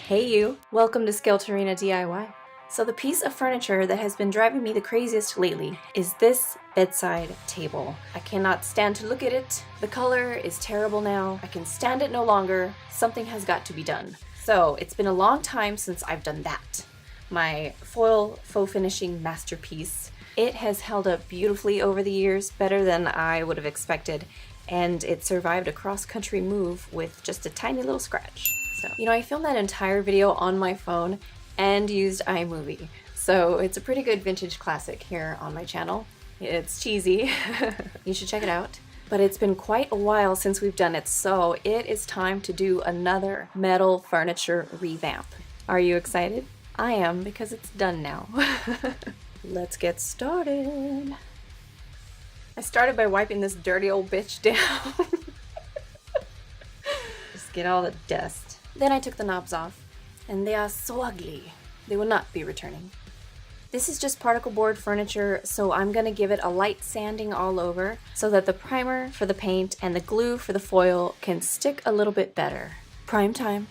Hey you! Welcome to Skelterina DIY. So the piece of furniture that has been driving me the craziest lately is this bedside table. I cannot stand to look at it. The color is terrible now. I can stand it no longer. Something has got to be done. So it's been a long time since I've done that. My foil faux finishing masterpiece. It has held up beautifully over the years, better than I would have expected, and it survived a cross-country move with just a tiny little scratch. So, I filmed that entire video on my phone and used iMovie, so it's a pretty good vintage classic here on my channel. It's cheesy. You should check it out. But it's been quite a while since we've done it, so it is time to do another metal furniture revamp. Are you excited? I am, because it's done now. Let's get started. I started by wiping this dirty old bitch down. Just get all the dust. Then I took the knobs off, and they are so ugly. They will not be returning. This is just particle board furniture, so I'm gonna give it a light sanding all over so that the primer for the paint and the glue for the foil can stick a little bit better. Prime time.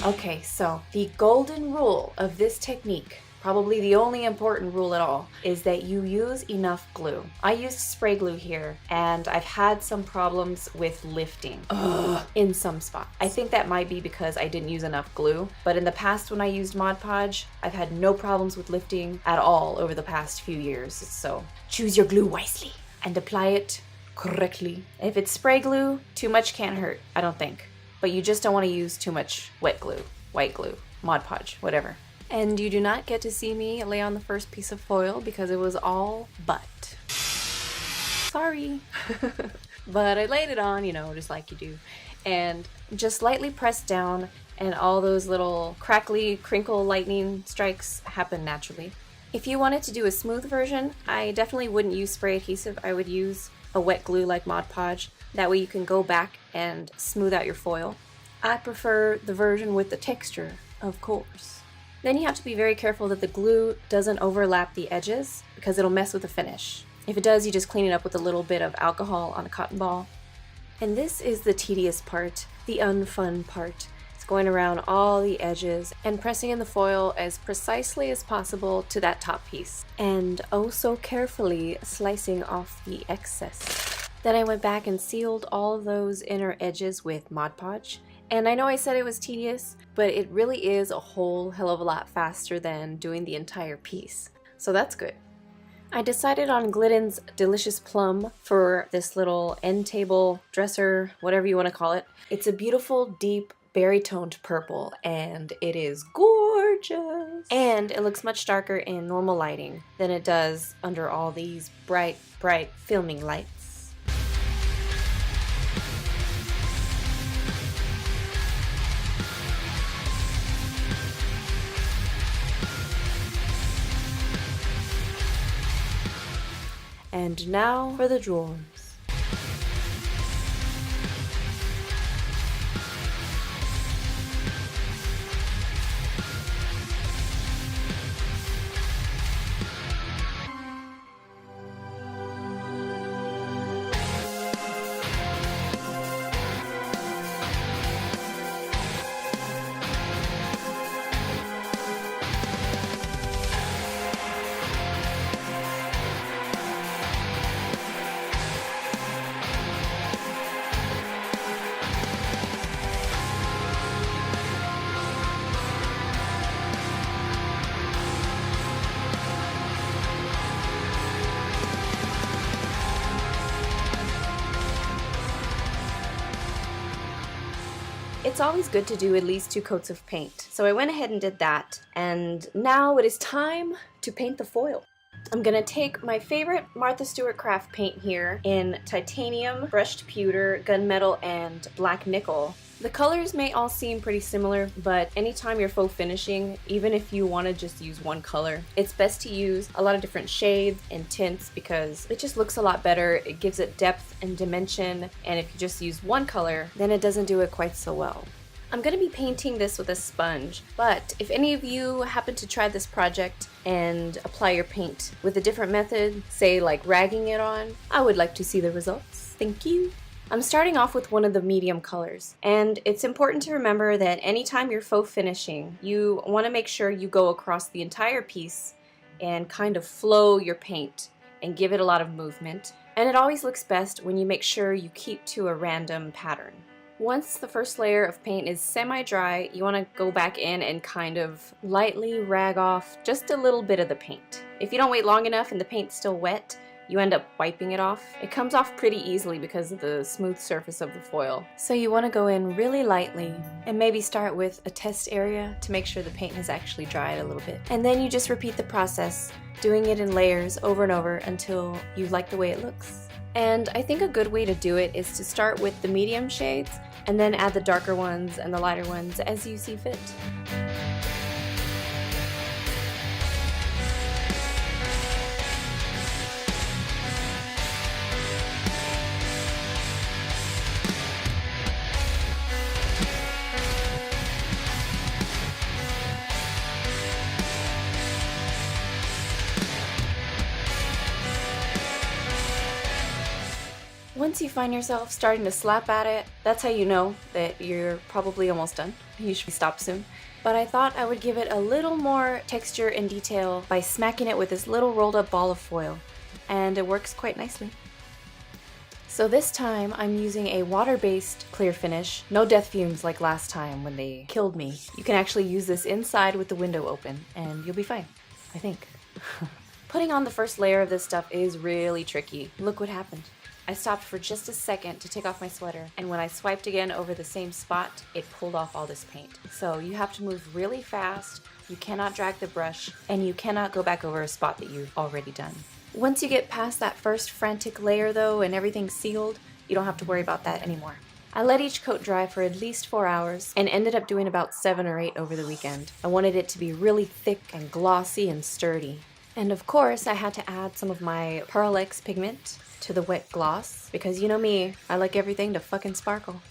Okay, so the golden rule of this technique, probably the only important rule at all, is that you use enough glue. I used spray glue here, and I've had some problems with lifting in some spots. I think that might be because I didn't use enough glue, but in the past when I used Mod Podge, I've had no problems with lifting at all over the past few years. So choose your glue wisely and apply it correctly. If it's spray glue, too much can't hurt, I don't think. But you just don't want to use too much wet glue, white glue, Mod Podge, whatever. And you do not get to see me lay on the first piece of foil because it was all butt. Sorry. But I laid it on, just like you do. And just lightly pressed down, and all those little crackly, crinkle lightning strikes happen naturally. If you wanted to do a smooth version, I definitely wouldn't use spray adhesive. I would use a wet glue like Mod Podge. That way you can go back and smooth out your foil. I prefer the version with the texture, of course. Then you have to be very careful that the glue doesn't overlap the edges because it'll mess with the finish. If it does, you just clean it up with a little bit of alcohol on a cotton ball. And this is the tedious part, the unfun part. It's going around all the edges and pressing in the foil as precisely as possible to that top piece. And oh so carefully slicing off the excess. Then I went back and sealed all those inner edges with Mod Podge. And I know I said it was tedious, but it really is a whole hell of a lot faster than doing the entire piece. So that's good. I decided on Glidden's Delicious Plum for this little end table, dresser, whatever you want to call it. It's a beautiful, deep, berry-toned purple, and it is gorgeous. And it looks much darker in normal lighting than it does under all these bright, bright filming lights. And now for the drawers. It's always good to do at least 2 coats of paint. So I went ahead and did that, and now it is time to paint the foil. I'm gonna take my favorite Martha Stewart craft paint here in titanium, brushed pewter, gunmetal, and black nickel. The colors may all seem pretty similar, but anytime you're faux finishing, even if you want to just use one color, it's best to use a lot of different shades and tints because it just looks a lot better. It gives it depth and dimension, and if you just use one color, then it doesn't do it quite so well. I'm going to be painting this with a sponge, but if any of you happen to try this project and apply your paint with a different method, say like ragging it on, I would like to see the results. Thank you. I'm starting off with one of the medium colors, and it's important to remember that anytime you're faux finishing, you want to make sure you go across the entire piece and kind of flow your paint and give it a lot of movement. And it always looks best when you make sure you keep to a random pattern. Once the first layer of paint is semi-dry, you want to go back in and kind of lightly rag off just a little bit of the paint. If you don't wait long enough and the paint's still wet, you end up wiping it off. It comes off pretty easily because of the smooth surface of the foil. So you want to go in really lightly and maybe start with a test area to make sure the paint has actually dried a little bit. And then you just repeat the process, doing it in layers over and over until you like the way it looks. And I think a good way to do it is to start with the medium shades and then add the darker ones and the lighter ones as you see fit. Once you find yourself starting to slap at it, that's how you know that you're probably almost done. You should stop soon. But I thought I would give it a little more texture and detail by smacking it with this little rolled up ball of foil, and it works quite nicely. So this time I'm using a water-based clear finish, no death fumes like last time when they killed me. You can actually use this inside with the window open and you'll be fine, I think. Putting on the first layer of this stuff is really tricky. Look what happened. I stopped for just a second to take off my sweater, and when I swiped again over the same spot, it pulled off all this paint. So you have to move really fast, you cannot drag the brush, and you cannot go back over a spot that you've already done. Once you get past that first frantic layer though and everything's sealed, you don't have to worry about that anymore. I let each coat dry for at least 4 hours and ended up doing about 7 or 8 over the weekend. I wanted it to be really thick and glossy and sturdy. And of course, I had to add some of my Pearl X pigment to the wet gloss, because you know me, I like everything to fucking sparkle.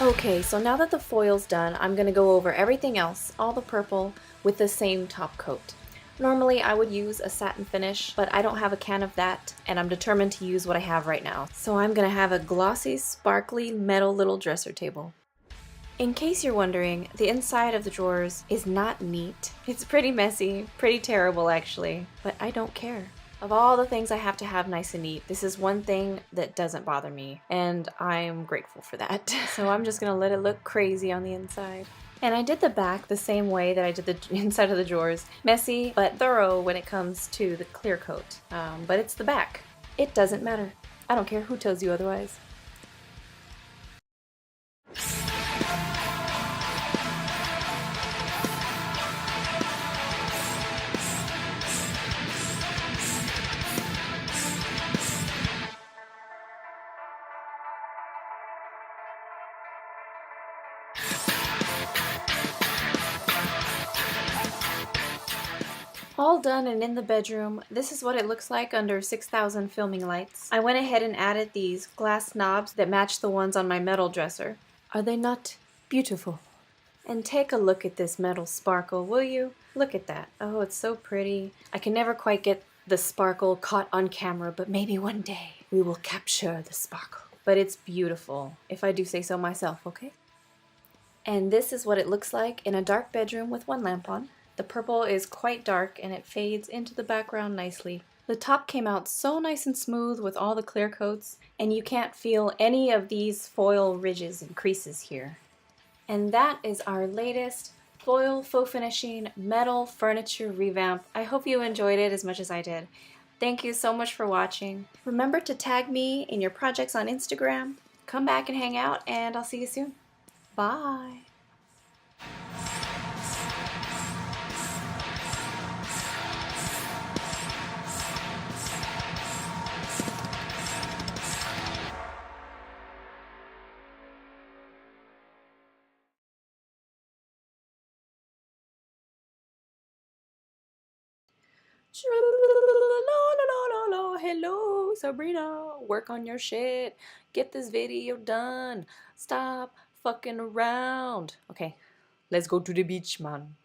Okay, so now that the foil's done, I'm going to go over everything else, all the purple, with the same top coat. Normally I would use a satin finish, but I don't have a can of that, and I'm determined to use what I have right now. So I'm going to have a glossy, sparkly, metal little dresser table. In case you're wondering, the inside of the drawers is not neat. It's pretty messy, pretty terrible actually, but I don't care. Of all the things I have to have nice and neat, this is one thing that doesn't bother me, and I'm grateful for that. So I'm just gonna let it look crazy on the inside. And I did the back the same way that I did the inside of the drawers. Messy, but thorough when it comes to the clear coat. But it's the back. It doesn't matter. I don't care who tells you otherwise. All done and in the bedroom, this is what it looks like under 6,000 filming lights. I went ahead and added these glass knobs that match the ones on my metal dresser. Are they not beautiful? And take a look at this metal sparkle, will you? Look at that. Oh, it's so pretty. I can never quite get the sparkle caught on camera, but maybe one day we will capture the sparkle. But it's beautiful, if I do say so myself, okay? And this is what it looks like in a dark bedroom with one lamp on. The purple is quite dark and it fades into the background nicely. The top came out so nice and smooth with all the clear coats, and you can't feel any of these foil ridges and creases here. And that is our latest foil faux finishing metal furniture revamp. I hope you enjoyed it as much as I did. Thank you so much for watching. Remember to tag me in your projects on Instagram. Come back and hang out, and I'll see you soon. Bye. No, no, no, no, no. Hello, Sabrina. Work on your shit. Get this video done. Stop fucking around. Okay, let's go to the beach, man.